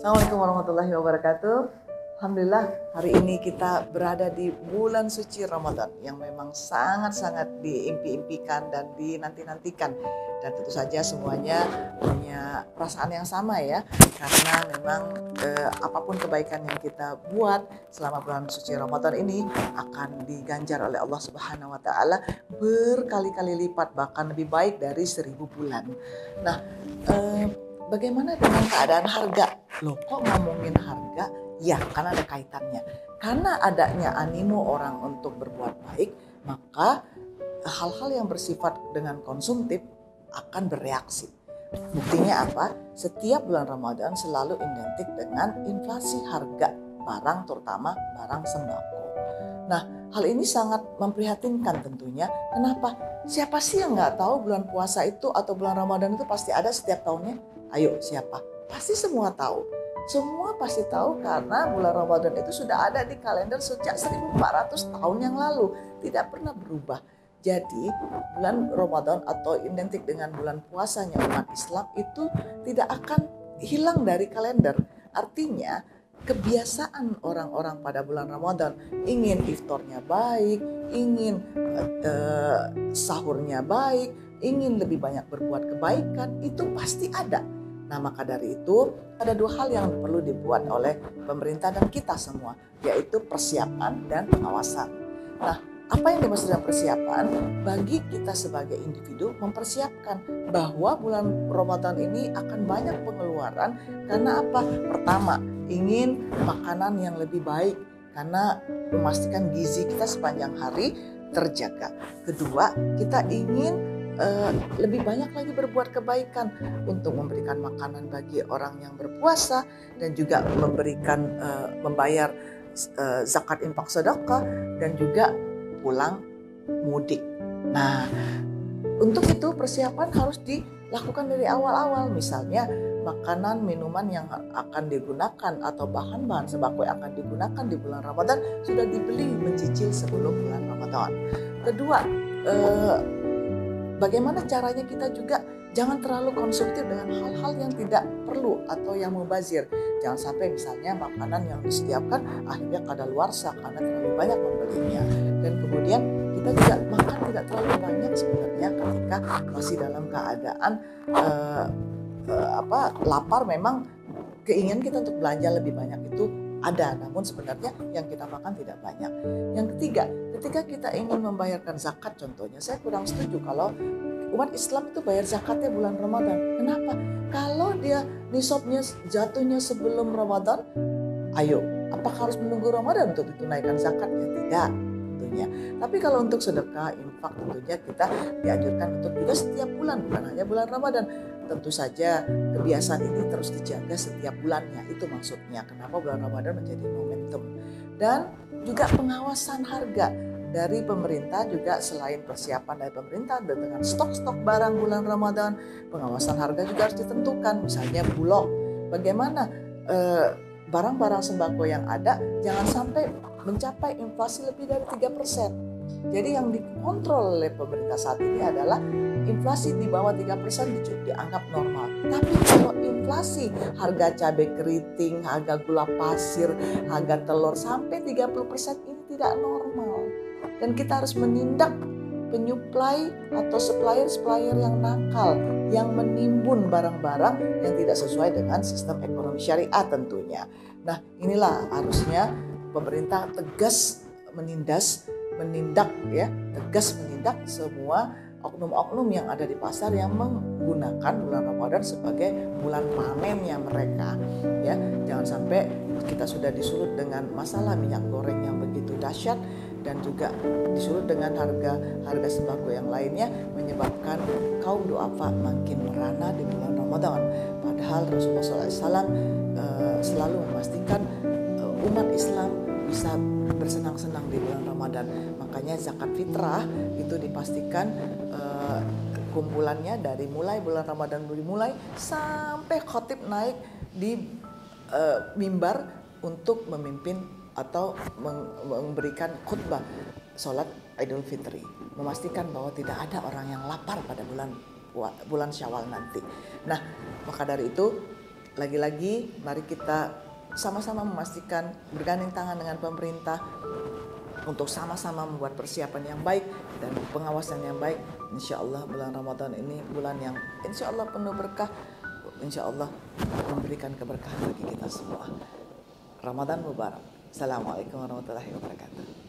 Assalamualaikum warahmatullahi wabarakatuh. Alhamdulillah hari ini kita berada di bulan suci Ramadan yang memang sangat-sangat diimpi-impikan dan dinanti-nantikan. Dan tentu saja semuanya punya perasaan yang sama ya. Karena memang apapun kebaikan yang kita buat selama bulan suci Ramadan ini akan diganjar oleh Allah Subhanahu wa taala berkali-kali lipat, bahkan lebih baik dari 1000 bulan. Nah, bagaimana dengan keadaan harga? Loh, kok ngomongin harga? Ya, karena ada kaitannya. Karena adanya animo orang untuk berbuat baik, maka hal-hal yang bersifat dengan konsumtif akan bereaksi. Buktinya apa? Setiap bulan Ramadan selalu identik dengan inflasi harga barang, terutama barang sembako. Nah, hal ini sangat memprihatinkan tentunya. Kenapa? Siapa sih yang nggak tahu bulan puasa itu atau bulan Ramadan itu pasti ada setiap tahunnya? Ayo, siapa? Pasti semua tahu. Semua pasti tahu karena bulan Ramadan itu sudah ada di kalender sejak 1400 tahun yang lalu. Tidak pernah berubah. Jadi bulan Ramadan atau identik dengan bulan puasanya umat Islam itu tidak akan hilang dari kalender. Artinya kebiasaan orang-orang pada bulan Ramadan ingin iftarnya baik, ingin sahurnya baik, ingin lebih banyak berbuat kebaikan, itu pasti ada. Nah, maka dari itu ada dua hal yang perlu dibuat oleh pemerintah dan kita semua, yaitu persiapan dan pengawasan. Nah, apa yang dimaksud dengan persiapan? Bagi kita sebagai individu mempersiapkan bahwa bulan Ramadan ini akan banyak pengeluaran karena apa? Pertama, ingin makanan yang lebih baik karena memastikan gizi kita sepanjang hari terjaga. Kedua, kita ingin lebih banyak lagi berbuat kebaikan untuk memberikan makanan bagi orang yang berpuasa dan juga memberikan membayar zakat infak sedekah dan juga pulang mudik. Nah, untuk itu persiapan harus dilakukan dari awal-awal. Misalnya makanan, minuman yang akan digunakan atau bahan-bahan sembako yang akan digunakan di bulan Ramadan sudah dibeli mencicil sebelum bulan Ramadan. Kedua, bagaimana caranya kita juga jangan terlalu konsumtif dengan hal-hal yang tidak perlu atau yang mubazir. Jangan sampai misalnya makanan yang disediakan akhirnya kadaluarsa karena terlalu banyak membelinya. Dan kemudian kita juga makan tidak terlalu banyak sebenarnya ketika masih dalam keadaan lapar. Memang keinginan kita untuk belanja lebih banyak itu ada, namun sebenarnya yang kita makan tidak banyak. Yang ketiga, ketika kita ingin membayarkan zakat contohnya, saya kurang setuju kalau umat Islam itu bayar zakatnya bulan Ramadan. Kenapa? Kalau dia nisabnya jatuhnya sebelum Ramadan, ayo, apakah harus menunggu Ramadan untuk ditunaikan zakatnya? Tidak, tentunya. Tapi kalau untuk sedekah, infak, tentunya kita dianjurkan untuk juga setiap bulan, bukan hanya bulan Ramadan. Tentu saja kebiasaan ini terus dijaga setiap bulannya. Itu maksudnya kenapa bulan Ramadan menjadi momentum. Dan juga pengawasan harga dari pemerintah juga, selain persiapan dari pemerintah dengan stok-stok barang bulan Ramadan, pengawasan harga juga harus ditentukan. Misalnya bulog, bagaimana barang-barang sembako yang ada jangan sampai mencapai inflasi lebih dari 3%. Jadi yang dikontrol oleh pemerintah saat ini adalah inflasi di bawah 3% dianggap normal. Tapi kalau inflasi harga cabai keriting, harga gula pasir, harga telur sampai 30% ini tidak normal. Dan kita harus menindak penyuplai atau supplier yang nakal, yang menimbun barang-barang yang tidak sesuai dengan sistem ekonomi syariah tentunya. Nah, inilah harusnya pemerintah tegas tegas menindak semua oknum-oknum yang ada di pasar yang menggunakan bulan Ramadan sebagai bulan panennya mereka. Ya, jangan sampai kita sudah disulut dengan masalah minyak goreng yang begitu dahsyat dan juga disulut dengan harga sembako yang lainnya, menyebabkan kaum duafa makin merana di bulan Ramadan. Padahal Rasulullah SAW selalu memastikan umat Islam bisa bersenang-senang di bulan Ramadan. Makanya zakat fitrah itu dipastikan kumpulannya dari mulai bulan Ramadan dimulai sampai khatib naik di mimbar untuk memimpin atau memberikan khutbah sholat Idul Fitri, memastikan bahwa tidak ada orang yang lapar pada bulan Syawal nanti. Nah, maka dari itu lagi-lagi mari kita sama-sama memastikan bergandeng tangan dengan pemerintah untuk sama-sama membuat persiapan yang baik dan pengawasan yang baik. Insya Allah bulan Ramadan ini bulan yang insya Allah penuh berkah, insya Allah memberikan keberkahan bagi kita semua. Ramadan Mubarak. Assalamualaikum warahmatullahi wabarakatuh.